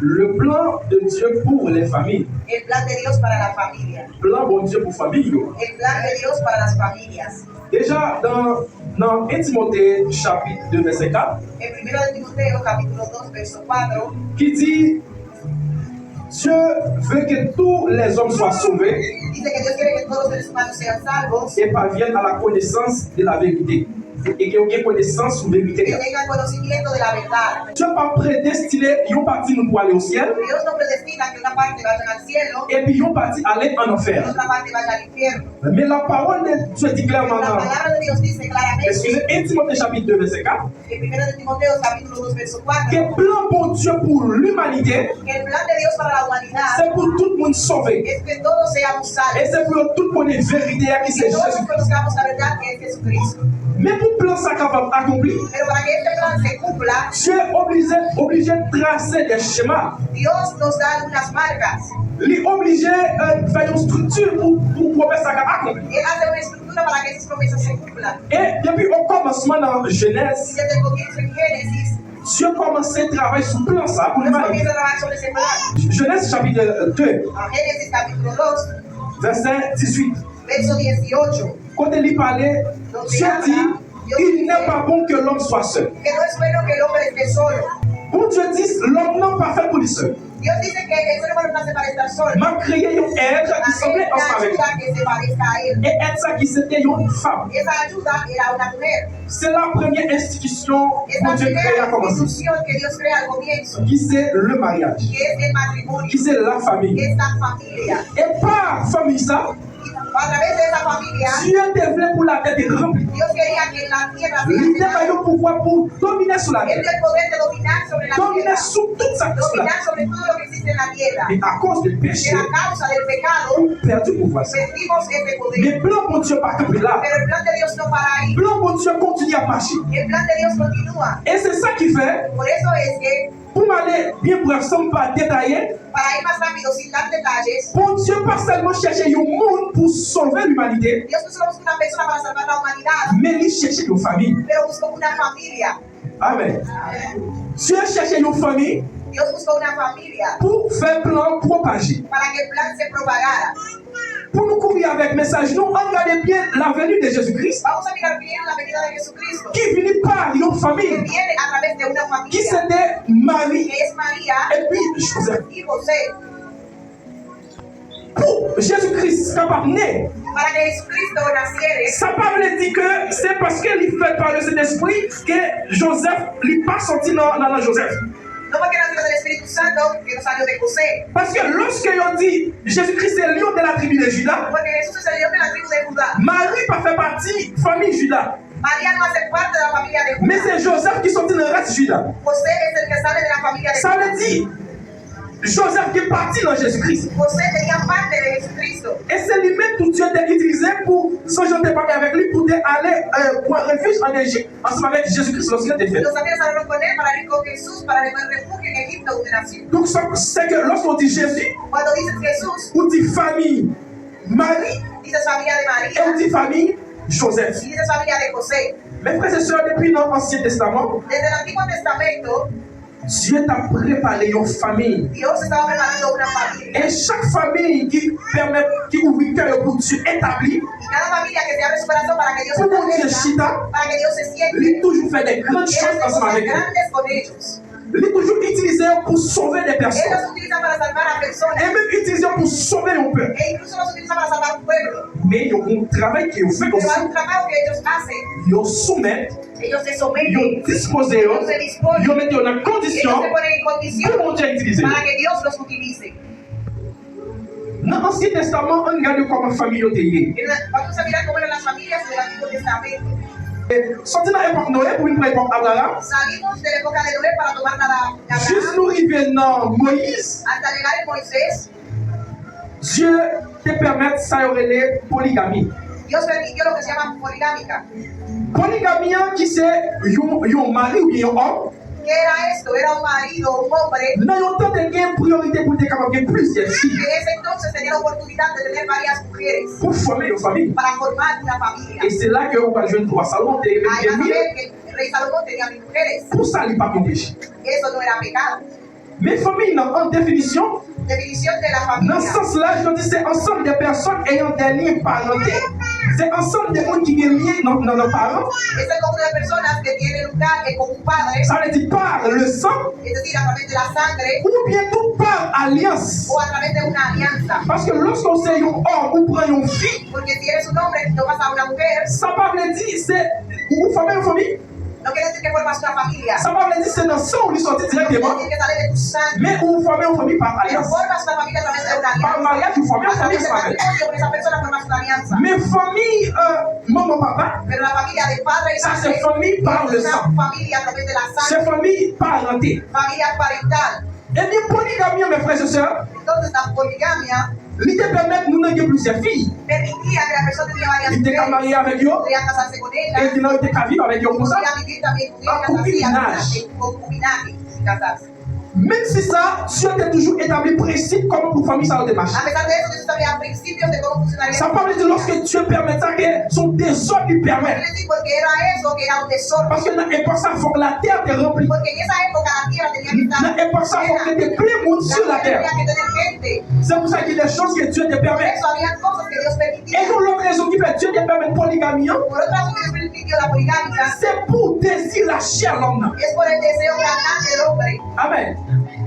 Le plan de Dieu pour les familles. El plan de Dios para la familia. Plan bon Dieu pour famille. El plan de Dios para las familias. Déjà dans 1 Timothée chapitre 2 verset 4. El primero de Timoteo capítulo 2 verso 4. Qui dit Dieu veut que tous les hommes soient sauvés. Dice que Dios quiere que todos los seres humanos sean salvos. Et parviennent à la connaissance de la vérité. Et qu'il y ait connaissance de la vérité. Que tengan conocimiento de la verdad. Dieu n'a pas prédestiné une partie nous pour aller au ciel. Dios no predestina que una parte vaya al cielo. Et puis une partie aller en enfer. Y otra parte vaya al infierno. Mais la parole de Dieu dit clairement La palabra de Dios dice claramente. Excusez, 1 Timothée chapitre 2 verset 4. El primero de Timoteo capítulo 2 verso 4. Que le plan pour Dieu pour l'humanité, Que el plan de Dios para la humanidad c'est pour tout le monde sauvé. es que todos seamos salvos. Et c'est pour tout le monde vérité qui c'est Que todos Jésus. conozcamos la verdad que es Jesucristo. Mais pour plan ça capable d'accomplir, Pero para que este plan se cumpla, Dieu est obligé de tracer des schémas. Dios nos da unas marcas. Il est obligé de faire une structure pour promesse ça capable d'accomplir. Él hace una estructura para que esas promesas se cumplan. Et depuis au commencement dans Y Genèse, desde el comienzo en Génesis, Dieu a commencé à travailler sur le plan ça pour Dios l'humanité. comienza a trabajar sobre ese plan. Genèse chapitre 2, En Génesis capítulo 2, verset 18. verso 18, Quand il parlait, Dieu dit il n'est pas bon que l'homme soit seul. que no es bueno que el hombre esté solo. Pour Dieu dit l'homme n'est pas fait pour lui seul. Dios dice que el ser humano no nace para estar solo. M'a créé un être qui semblait Una ensemble avec lui. ayuda que se parezca a él. Et être ça qui c'était une femme. Esa ayuda era una mujer. C'est la première institution Es que la Dieu crée primera à commencer. institución que Dios crea al comienzo, Qui c'est le mariage. que es el matrimonio, Qui c'est la que famille. es la familia. Et par famille ça, A través de esa familia, Dieu développe pour la terre de remplir. Dios quería que la tierra Il sea n'a pas llenada. le pouvoir pour dominer sur la Él terre. dio el poder de dominar sobre la Dominer tierra, sur toute sa sur la dominar terre. sobre todo lo que existe en la tierra. Et à cause du péché, Que a causa del pecado, on perd du pouvoir. perdimos ese poder. Mais plan pour Dieu pas camper là. Pero el plan de Dios no para ahí. Plan pour Dieu continue à marcher. El plan de Dios continúa. Et c'est ça qui fait, Por eso es que, pour m'aller bien bref, sans pas détailler, para ir más rápido, sin dar detalles, pour Dieu pas seulement chercher un monde pour sauver l'humanité, Dios no solo busca una persona para salvar la humanidad, mais il cherche une famille. pero buscó una familia. Amen. Dieu cherche une famille Dios buscó una familia pour faire plan propager. para que el plan se propagara. Pour nous courir avec message, nous regardez bien la venue de Jésus-Christ Vamos a mirar bien la venida de Jesucristo, qui vient par une que famille viene a través de una qui familia, c'était Marie que es María et puis Joseph. y José, Pour Jésus-Christ capable de naître, para que Jesucristo naciere. ça ne veut dire que c'est parce qu'il est fait par le Saint-Esprit que Joseph n'est pas sorti dans Joseph. No porque nació del Espíritu Santo, que no salió de José, Parce que lorsque on dit Jésus-Christ est lion de la tribu de Judas, porque Jesús es el león de la tribu de Judá. Marie pas fait partie de la famille Judas. María no hace parte de la familia de Mais Judá. c'est Joseph qui sortit dans le reste Judas. José es el que sale de la familia de Ça Judá. veut dire Joseph qui est parti dans Jésus-Christ. José tenía parte de Jesucristo. Et c'est lui-même tout Dieu t'a utilisé pour, sans jean t'ai parlé avec lui, pour aller pour un refuge en Égypte ensemble avec Jésus-Christ lorsqu'il était fait. Los ángeles hablaron con él para ir con Jesús para llevar refugio en Egipto donde nació. Donc c'est que lorsqu'on dit Jésus, Cuando dices Jesús, on dit famille Marie dices familia de et María on dit famille Joseph. y dices familia de José. Mes frères et sœurs, depuis l'Ancien Testament, Desde el Antiguo Testamento, Dieu t'a préparé une famille. Dios estaba preparando una familia. Et chaque famille qui permet, qui ouvre le cœur pour Dieu établi, Y cada familia que se abre su corazón para que Dios se pour mon Dieu establezca, chita, para que Dios se siente, il toujours fait des grandes Él choses hace ensemble cosas avec eux. grandes con ellos. Il est toujours utilisé pour sauver des Él personnes. los utiliza para salvar a Et personas même utilisé pour sauver un peuple. e incluso los utiliza para salvar un pueblo. Mais il y a un travail qui est fait Pero hay aussi. un trabajo que ellos hacen. Ils soumettent, Ellos se ils someten, disposent, ellos se disponen, ils mettent en ellos condition se ponen en pour condición mon Dieu utiliser. para que Dios los utilice. Dans l'Ancien Testament, on regarde comment la famille était liée. Vamos a mirar cómo eran las familias del Antiguo Testamento. Sorti dans l'époque Noé pour une époque Abraham, Salimos de la época de Noé para tomar la juste Abraham nous arriver dans Moïse, hasta llegar en Moisés. Dieu te permet ça y aurait les polygamie. Dios permitió lo que se llama poligámica. Polygamie qui c'est un mari ou bien un homme. ¿Qué era esto? Era un marido, un hombre, Dans le temps de gagner priorité pour te capable de plusieurs que filles en ese entonces tenía la oportunidad de tener varias mujeres pour former une famille. para formar una familia. Et c'est là que on va jouer trois salons Ahí vas a de ver que el rey Salomón tenía 1000 mujeres. pour ça il pas mon péché. Eso no era pecado. Mais famille, en définition, Definición de la dans ce familia. sens-là, je dis c'est ensemble des personnes ayant des liens parentés. C'est ensemble des gens qui sont liés dans nos parents. Es el conjunto de personas que tienen un cadre con un padre, Ça veut dire par le sang es decir, a través de la sangre ou bien tout par alliance. o a través de una alianza. Parce que lorsqu'on sait un homme ou prend une fille, Porque si eres un hombre y tomas a una mujer, ça ne veut dire c'est ou famille. no quiere decir que formas una familia. Ça ne veut dire c'est dans le sang où il sortit No quiere directement. decir que sale de tu sangre. Mais ou famille par Pero alliance. formas una familia a través de una Par alianza. mariage ou famille, A través famille, del c'est pareil. matrimonio con esa persona formas una alianza. Mais famille, maman, papa, Pero la familia de padre y ça madre c'est famille par le es sang. una familia a través de la C'est sangre, famille parentée. familia parental. Eh bien, polygamie, mes frères et sœurs, Entonces la poligamia l'idée permet de nous donner plusieurs filles. permitía que la persona tenía varias Il était mujeres, marié avec eux, podía casarse con et ellas, il était qu'à vivre avec eux comme ça. podía vivir también con ellas, Concubinage. así, en concubinaje, sin casarse. Même si ça, Dieu a toujours établi principe comment pour famille ça a démarché. A pesar de eso, Dios sabía principios de cómo funcionaría. Ça parle de lorsque Dieu permet ça, que son désordre lui permet. Quiere decir porque era eso, que era un desorden. Parce que et pour ça, il faut que la terre te remplie. Porque en esa época la tierra tenía que estar Et pour ça, il faut que tu plein monde sur la terre. tenía que tener gente. C'est pour ça qu'il y a des choses que Dieu te Por permet. eso había cosas que Dios permitía. Et donc, l'autre raison qui fait Dieu te permet polygamie, Por otra razón, Dios permitió la poligámica. c'est pour désirer la chair l'homme. Es por el deseo carnal del hombre. Amen.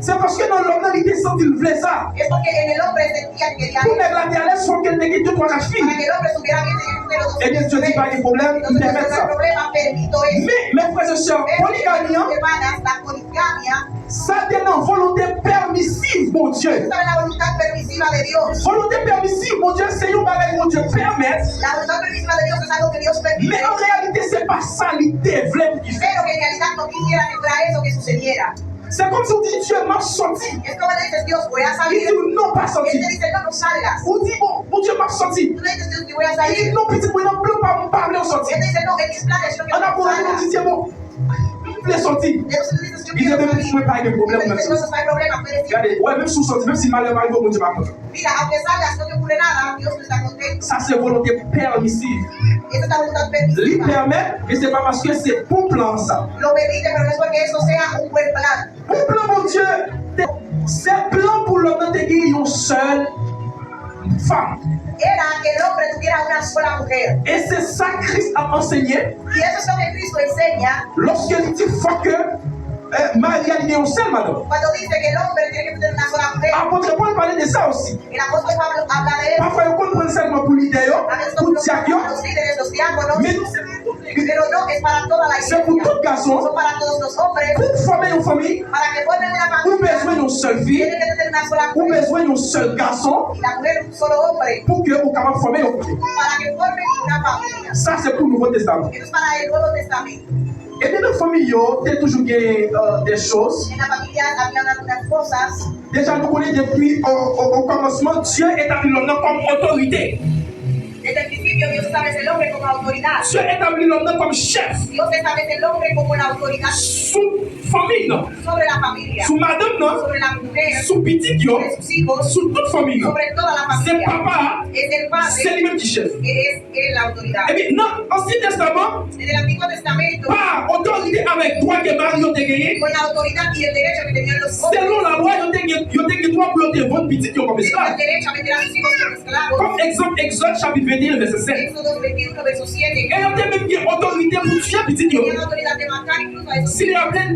C'est parce que dans l'homme, il était senti, il voulait ça. Es porque en el hombre sentía que quería Pour eso. mettre la terre, laisse son qu'elle n'ait que deux, trois Para filles. que el hombre supiera bien tener un cero, dos, Eh bien, Dieu dit pas de problème, il Entonces, permet no hay ça. problema, permito eso. Mais, mes frères et sœurs, Pero, polygamie, hermanas, la poligamia, ça est une volonté permissive, mon Dieu. esta es la voluntad permisiva de Dios. Volonté permissive, mon Dieu, c'est un bagage, mon Dieu, permet. La voluntad permisiva de Dios es algo que Dios permite, Mais en réalité, c'est pas ça l'idée vraie pour qu'il fait. pero que en realidad no quisiera que fuera eso que sucediera. C'est comme si on dit Dieu m'a sorti. Es como le dices, Dios, voy a Il salir. dit non, pas Y sorti. él te dice, no, no salgas. On dit bon Dieu m'a sorti. Tú le dices, Dios, te voy a Il salir. dit non, petit, moi, non, plus pas me parler au sorti. Y él te dice, no, en mis planes, yo no On quiero a que pour salgas. on dit bon, il est sorti. Entonces tú dices, yo Il dit quiero même salir. si moi pas de Y problème, él te même dice, si. entonces no hay problema, puedes ir. Regardez, ouais, même si vous sortez, même si malheur arrive, mon Dieu va content. Mira, aunque salgas, no te ocurre nada, Dios no está contento. Ça, c'est volonté permissive. Esa es la voluntad Il permisiva. permet, mais c'est pas parce que c'est pour plan ça. Lo permite, pero no es porque eso sea un buen plan. Pour plan, mon Dieu, c'est plan pour l'homme de gagner une seule femme. Era que el hombre tuviera una sola mujer. Et c'est ça que Christ a enseigné Y eso es lo que Cristo enseña lorsqu'il dit faut que Marie a une seule madame. cuando dice que el hombre tiene que tener una sola mujer. Apôtre Paul parlait de ça aussi. El apóstol Pablo habla de eso. Parfois, on comprend seulement pour l'idée, A veces pour no le diacre, para los líderes, los diáconos, mais nous, c'est pour toutes les églises. pero no es para toda la C'est pour iglesia. tout garçon. Son para todos los hombres, Pour former une famille, para que formen una ou familia. besoin d'une seule fille, Tiene que tener una sola ou mujer besoin d'un seul garçon, y la mujer un solo hombre, pour que vous capable de former une famille. para que formen una familia. Ça, c'est pour le Nouveau Testament. Eso es para el Nuevo Testamento. Et dans la famille, il y a toujours des choses. En la familia habían algunas cosas. Déjà, nous connaissons depuis au commencement, Dieu établit l'homme comme autorité. Desde el principio Dios establece el hombre como autoridad. Dieu établit l'homme comme chef. Dios establece el hombre como la autoridad Sous famille, non? sobre la familia, Sous madame, non? sobre la mujer, Sous petit, yo? sobre sus hijos, Sous toute famille, non? sobre toda la C'est familia. papa, Es el c'est padre lui-même qui chef. que es la autoridad. Eh bien, dans l'Ancien Testament, En el Antiguo Testamento, par autorité avec droit que Marie a gagné, con la autoridad y el derecho que tenían los hombres, selon la loi, il y a droit pour te vendre petit comme tenían esclave. el derecho a meter a sus hijos como esclavos. Comme exemple, Exode chapitre 21, verset 7. Éxodo 21, verso 7. Et il y a même qui autorité pour tuer petit. Tenían la autoridad de matar incluso a esos S'il y a plein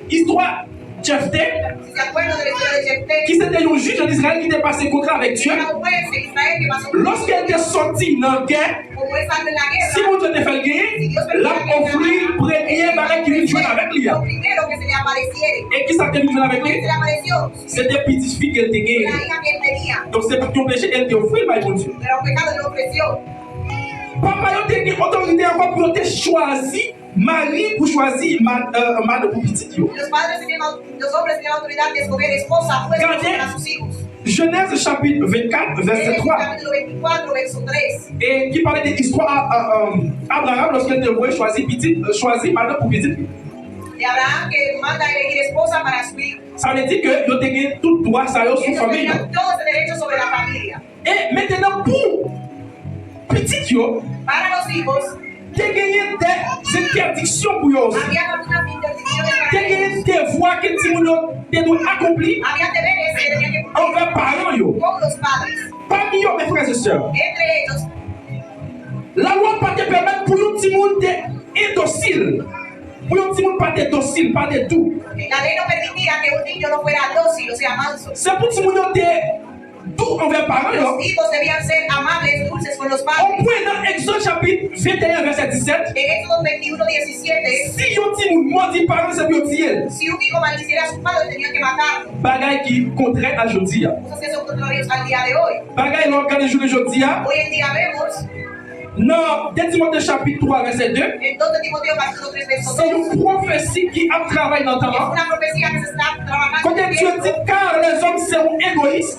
d'histoires, Jephthé, Si se acuerdan de la historia de Jefté, qui c'était un juge en Israël qui était passé contrat avec Dieu, era un juez en Israel que pasó lorsqu'elle était sortie dans la guerre, como él sale de la si guerra. mon Dieu te fait le gagner, l'a offert premier barrage qui vient jouer avec lui. Lo primero que se le apareciere. Et qui s'est venu jouer avec Se lui? le apareció C'était petite fille qu'elle te la gagne. hija que él tenía, Donc c'est pour ton péché, elle te offre par mon Dieu. pero un pecado le ofreció. Papa, il a une autorité encore pour te choisir Marie pour choisir madame pour petit. Los padres tenían, los hombres tenían la autoridad de escoger esposa, juez Regardez. para sus hijos. Genèse chapitre 24, verset Génesis 3. capítulo 24, verso 3. Et qui parlait de l'histoire Abraham lorsqu'elle devait choisir madame pour petit. De Abraham que manda a elegir esposa para su hijo. Ça veut dire que yo tenais tout droit ça sur Ellos famille. tenían todo ese derecho sobre la familia. Et maintenant pour petit Para los hijos, tu as gagné des interdictions pour eux aussi. había algunas interdicciones misiones des devoirs que Timoun doit accomplir había deberes que tenían que cumplir envers parents. Yo. con los padres. Parmi eux, mes frères et sœurs, Entre ellos, la loi pas te permettre pour un Timoun d'être indocile. Pour un Timoun pas d'être docile, pas d'être doux. la ley no permitía que un niño no fuera dócil, o sea, manso. C'est pour Timoun d'être doux envers parents. Yo. Los hijos debían ser amables, dulces con los On padres. peut dans Exode chapitre 21, verset 17. En Éxodo 21:17, Si un Timoun maudit parents, c'est pour tirer. si un hijo maldiciera a su padre, tenían que matarlo. Bagay qui contraire à Jodia. Cosas que son contrarios al día de hoy. Bagay l'organe jour de Jodia. Hoy en día vemos, Dans 2 Timothée chapitre 3, verset 2. en 2 Timoteo capítulo 3, verso 2, C'est une prophétie qui a travaillé dans ta es main. una profecía que se está trabajando Quand en Dieu tiempo, dit car les hommes seront égoïstes,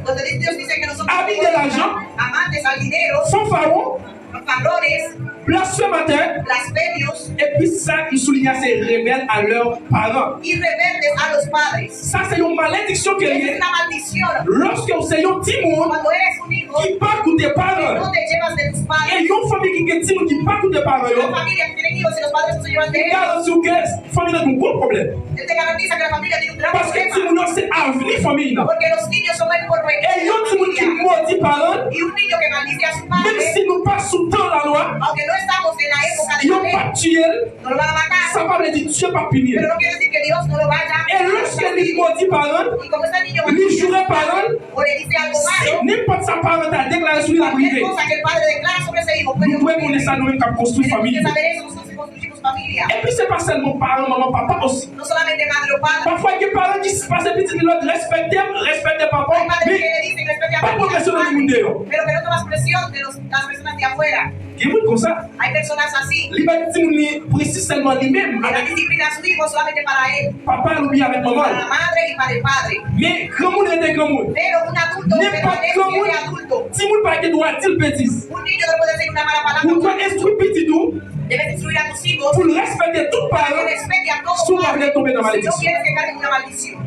donde Dios dice que nosotros Amis de l'argent, amantes al dinero, sans pharaon, fanfarrones, blasphémateurs, blasfemios et puis ça, il souligne c'est rebelles à leurs parents. y rebeldes a los padres. Ça, c'est une malédiction qui Es est una maldición. lorsque vous êtes un petit monde Cuando eres un hijo, qui part pour tes no parents. te llevas de tus Et padres. une famille qui est petit monde qui part pour tes parents, Una familia que tiene hijos y los padres no se llevan de ellos, regarde sur que la famille a un gros problème. él te garantiza que la familia tiene un gran Parce que petit problema. monde, c'est avenir famille. Non? Porque los niños son el porvenir Et de un la petit monde qui familia. maudit parents, Y un niño que maldice a su même padre, si nous pas sous temps la loi, aunque no estamos en la época de ils la n'ont ley, pas tué, no lo van a ça matar. va dire Dieu pas punir. Pero no quiere decir que Dios no lo vaya Et lorsque les maudits parents, Y como este niño les jurés parents, o le dice algo malo, n'importe sa parent a déclaré sur la cualquier privée. cosa que el padre declara sobre ese hijo puede Nous pouvons ocurrir. connaître ça nous-mêmes comme construire Tenemos famille. que saber eso, nosotros construimos familia. Et puis c'est pas seulement parents, maman, papa aussi. No solamente madre o padre. Parfois, les parents disent pas ces petits l'autre, respectez papa, Hay padres que mais le dicen respete a pas familia, progression dans le monde. pero que no tomas presión de las personas de afuera. Il y a comme ça. Hay personas así Les bâtiments précis seulement lui-même, que la avec disciplina a su hijo solamente para él, papa ou bien avec para la maman. madre y para el padre. Mais grand monde est grand monde. Pero un adulto N'importe permanece comment. de adulto. Si vous parlez de droit, dire bêtise. Un niño no puede decir una mala palabra. Vous devez instruire petit tout Debes instruir a tus hijos pour respecter tout para que parent. respete a todos Souvent, vous padres. allez tomber dans la Si no malédiction. quieres que caiga en una maldición.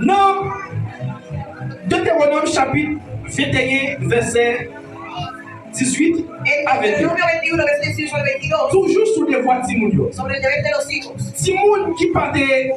Non. Deutéronome chapitre 21, verset 18 En à 22. Deuteronomio 21, verso 18 al 22, Toujours sur les voies de Timoun. sobre el deber de los hijos. Timoun qui pas de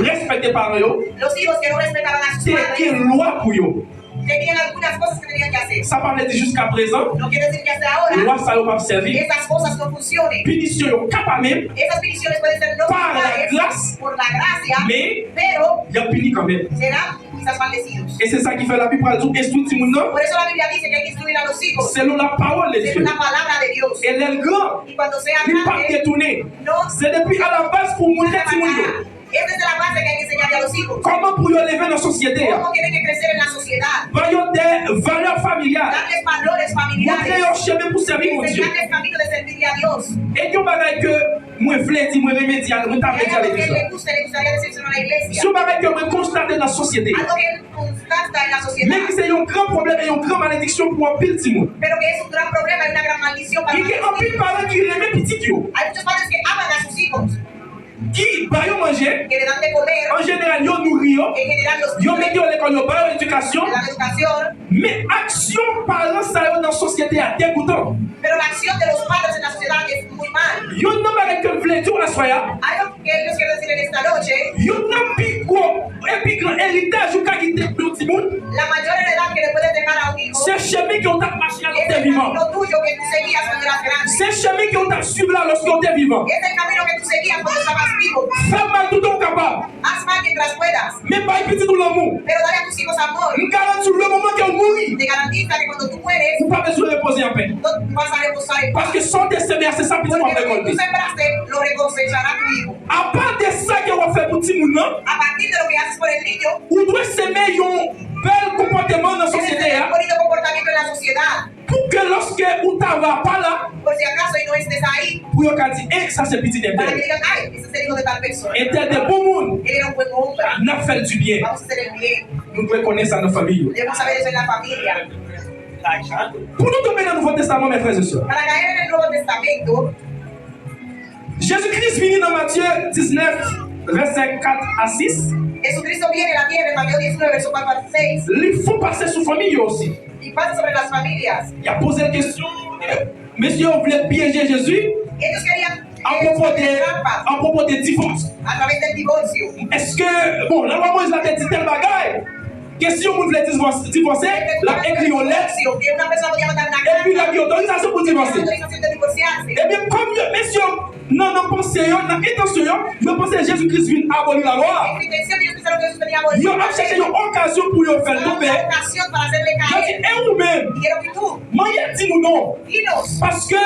respecter par eux, Los hijos que no respetaban a sus c'est padres une loi pour eux. tenían algunas cosas que tenían que hacer. Ça parle de jusqu'à présent. No quiere decir que hasta ahora Loi ça va pas servir. esas cosas no funcionen. Punition capable même, Esas peticiones pueden ser no Par la populares grâce. por la gracia, mais pero il y a puni quand même. serán quizás maldecidos. Et c'est ça qui fait la Bible pour tout instruire Timoun. Non? Por eso la Biblia dice que hay que instruir a los hijos Selon la parole de Dieu. según la palabra de Dios. Et les grands, Y cuando sea ils pas grande, détournés. no C'est depuis à la base pour montrer se Timoun. matará. Esa es la base que hay que enseñarle a los hijos. Comment pour eux lever dans la société? Cómo tienen que crecer en la sociedad. Voyons des valeurs familiales. Darles valores Montrer familiares. un chemin pour servir mon Dieu. Enseñarles camino de servirle a Dios. Et nous bagaille que moi voulais dire moi remédial, moi Y t'as hay remédial algo avec que ça. le gustaría decirse a la iglesia. Si on bagaille que moi constater dans la société. Algo que constata en la sociedad. Mais qui c'est un grand problème et une grande malédiction pour un pile Timon. Pero que es un gran problema y una gran maldición para Il y a un los pile hijos. parent qui remet petit yo. Hay muchos padres que aman a sus hijos, Qui va yo manger. que le dan de comer. En général, yo nourri yo. En general los Yo niños mets yo à l'école, yo ba l'éducation. le dan educación. Mais action parents ça yo dans la société a dégoûtant. Pero la acción de los padres en la sociedad es muy mal. Yo non bagaille que voulait dire la soya. Algo que Dios quiere decir en esta noche, Yo non pico et puis grand héritage ou ka quitter pour Timon. la mayor heredad que le puedes dejar a un hijo C'est chemin qui on t'a marché à es l'autre el vivant. camino tuyo que tú seguías cuando eras grande. C'est chemin qui on t'a suivi là lorsque on était vivant. Es el camino que tú seguías cuando estabas vivo. Fais mal tout ton capable. Haz mal mientras puedas, Mais pas petit tout l'amour. pero dale a tus hijos amor. Nous garantissons le moment qu'on mourit. Te garantiza que cuando tú mueres, Vous pas besoin de reposer en paix. no vas a reposar en paz. Parce que sans tes semences, c'est ça petit qu'on Porque va lo que récolter. tú sembraste lo recosechará tu hijo. À part de ça qu'on va faire pour petit moun, non? A partir de lo que haces por el niño, Ou doit semer un bel comportement dans la tienes que société. tener Hein? un bonito comportamiento en la sociedad. Pour que lorsque ou ta va pas là, Por si acaso y no estés ahí, pour yon ka di, eh, ça c'est petit para que d'elle. digan, ay, ese es el hijo de tal persona. Et tel de bon moun, Él era un buen hombre. n'a fait du bien. Vamos a hacer el bien. Nous devons connaître ça dans notre famille. Debemos saber eso en la familia. Pour nous tomber dans le Nouveau Testament, mes frères et sœurs, Para caer en el Nuevo Testamento, Jésus-Christ vient dans Matthieu 19, verset 4 à 6. Jesucristo viene a la tierra en Mateo 19, verso 4 al 6, Il faut passer sur la famille aussi. y pasa sobre las familias. Il a posé la question, monsieur, vous voulez piéger Jésus? Ellos querían à propos des divorces. a través del divorcio. Est-ce que, bon, la loi Moïse l'a dit tel bagaille, que si on voulait divorcer, la écrit aux lettres, Que una persona podía mandar una et puis la vie autorisation pour divorcer. autorización de divorciarse. Eh bien, comme messieurs, non, non, pensez, non, intention, je pense que Jésus-Christ vient abolir la loi. En mi intención, ellos pensaron que Jesús venía a morir. Ils ont cherché une occasion pour y faire Una tomber. ocasión para hacerle Je dis, caer. et vous-même, Y quiero que tú, moi, il dit nous non. dinos. Parce que,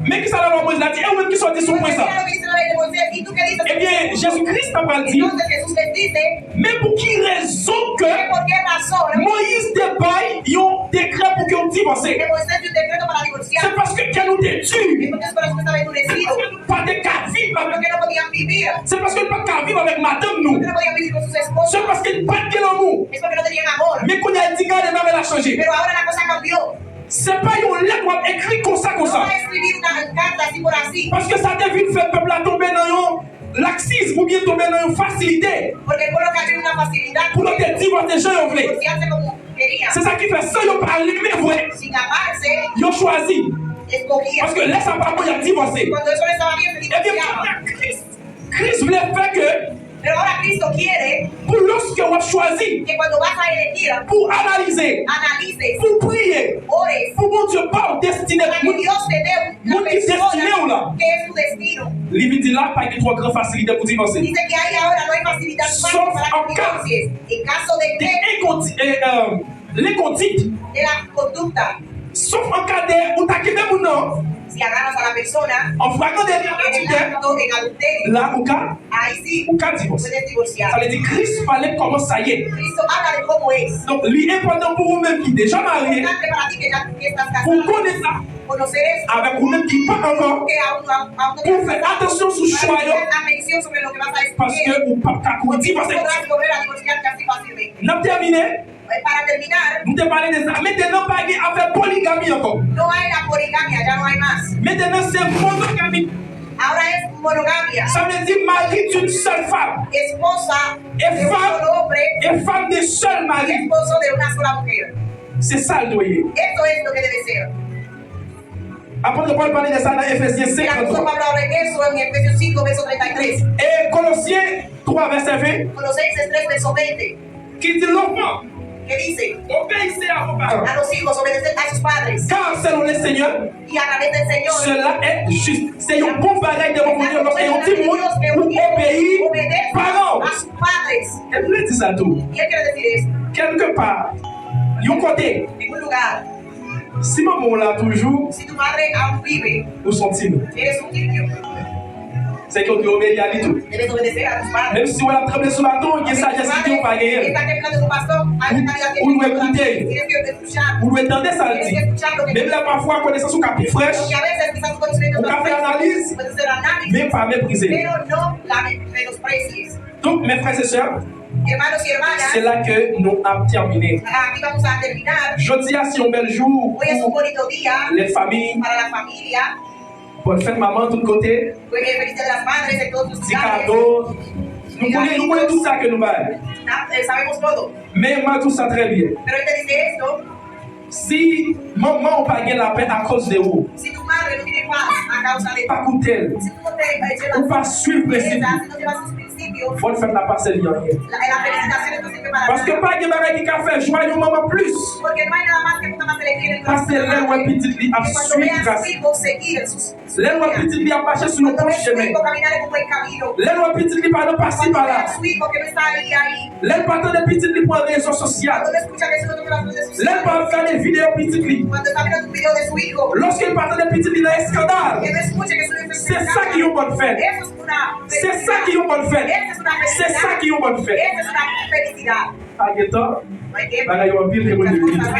mais qui ça la loi Moïse l'a dit, et vous-même qui sortez sur point ça. Mira lo que dice la ley de Moisés. ¿Y tú qué dices? Eh bien, Jésus-Christ n'a pas dit, Entonces Jesús les dice mais pour qui raison que que por qué razón Moïse débaille, ils ont décret pour qu'ils ont divorcé. que Moisés dio un decreto para C'est divorciar. parce que qu'elle nous détruit. Es porque su corazón estaba endurecido. Parce que nous pas de cas vivre avec. Porque no podían vivir. C'est parce que nous pas qu'à vivre avec madame nous. Porque no podían vivir con sus esposos. C'est parce qu'il pas de l'amour. Es porque no tenían amor. Mais qu'on a dit qu'elle avait la changé. Pero ahora la cosa cambió. C'est pas une lettre écrit comme ça, comme No ça. va a escribir una carta así por así. Parce que ça devine faire peuple à tomber dans un laxisme ou bien tomber dans une facilité. Porque el pueblo cayó en una facilidad Pour notre divorce des gens, ils voulaient. divorciarse como querían. C'est ça qui fait ça, ils ont parlé, mais vrai. Sin amarse, Ils ont choisi. escogían. Parce que laisse à part pour y divorcer. Cuando eso no estaba bien, se Eh bien, divorciaban. Christ voulait faire que, Pero ahora Cristo quiere pour lorsque on a choisi, que cuando vas a elegir, pour analyser, analices, pour prier, ores, pour mon Dieu parle destiné. para que Dios te dé una Mon destiné ou persona là? que es tu destino. Lui dit là, pas de trop grande facilité pour divorcer. Dice que ahí ahora no hay facilidad Sauf para en que cas divorcies. En caso de que L'inconduite, de la conducta, sauf en cas de ou t'as quitté mon nom, si agarras a la persona en flagrant de en el acto, en adulterio, là, ou cas ahí sí divorcer. puedes divorciar. Ça veut dire Christ parlait comment ça y est. Cristo habla de cómo es. Donc, l'important pour vous-même qui déjà marié, Importante para ti que ya que estás pour casado, connaître ça, conocer eso, avec vous-même qui pas encore, que aún no pour faire attention sur le choix, para hacer atención sobre lo que vas a parce escoger. que ou pas qu'à divorcer. Podrás volver a divorciarte así fácilmente. Nous avons terminé, Para terminar, nous avons parlé de ça. Maintenant, pas de faire polygamie encore. no hay la poligamia, ya no hay más. Maintenant, c'est monogamie. Ahora es monogamia. Ça veut dire mari d'une seule femme. Esposa Et de un solo hombre et femme de seul y mari. esposo de una sola mujer. C'est ça le doyer. Esto es lo que debe ser. Apôtre Paul parlait de ça dans Ephésiens El 5, apóstol 33. Pablo habla de eso en Efesios 5, verso 33. Et Colossiens 3, verset 20, Colosenses 3, verso 20, qui dit l'enfant, que dice, obéissez à vos parents. a los hijos obedecen a sus padres Car selon le Seigneur, y a través del Señor. cela est juste. C'est un bon bagage de mon Dieu lorsqu'il y a un petit monde pour obéir obedece parents. a sus padres. Elle voulait dire ça tout. Y él quiere decir esto. Quelque part, d'un côté, En un lugar, si maman là toujours, si tu madre aún vive, où sont-ils? eres un niño. C'est qu'on doit obéir à tout. Debes obedecer a tus padres. Même si on a tremblé sur la tour, il y a sagesse qui n'est pas gagnée. Está temblando tu pastor, hay una calidad que Ou nous écouter. tienes que escuchar. Vous nous entendez ça Tienes dit. que escuchar lo que Même là, parfois, connaissance ou capille fraîche, Porque a veces quizás tu conocimiento on a fait analyse, puedes hacer análisis, mais pas mépriser. pero no la menosprecies. Donc, mes frères et sœurs, Hermanos y c'est hermanas, là que nous avons terminé. aquí vamos a terminar. Je dis à si un bel jour Hoy es un pour bonito día les familles, para la familia. pour faire maman de tous côtés, Hoy es el feliz de las madres en todos sus petits lugares. cadeaux. Nous connaissons tout ça que nous avons. Sabemos todo. Mais moi, tout ça très bien. Pero él te dice esto: Si maman n'a pas gagné la paix à cause de vous, si tu madre no tiene paz a causa de pas coûter, si tú no te ou pas suivre le principe, si no llevas sus principios, faut faire la passer rien. la felicitación no sirve para Parce que nada. pas de bagage qui a fait joyeux maman plus. Porque no hay nada más que nunca más elegir en el Parce que là, ouais, petit lit a que cuando suivi veas grâce. a su hijo seguir sus Là, ouais, petit lit a marché sur le cuando bon veas a su chemin. hijo caminar en un buen camino, Là, ouais, petit lit pas de passer cuando par veas là. a su hijo que no está ahí, Là, pas de petit lit pour les réseaux sociaux. cuando no escucha que eso no las redes Là, sociales, pas faire des vidéos petit lit. cuando está viendo un video de su hijo, Lorsqu'il parle de petit lit dans les scandales, que no escuche que su hijo c'est ça qui est une bonne fête. Eso es una C'est ça qui est une bonne fête. Esa es una C'est felicidad. ça qui est une bonne fête. Esa es una felicidad. Aguetant, No hay tiempo. bagage en pile de bonne Muchas vie. cosas.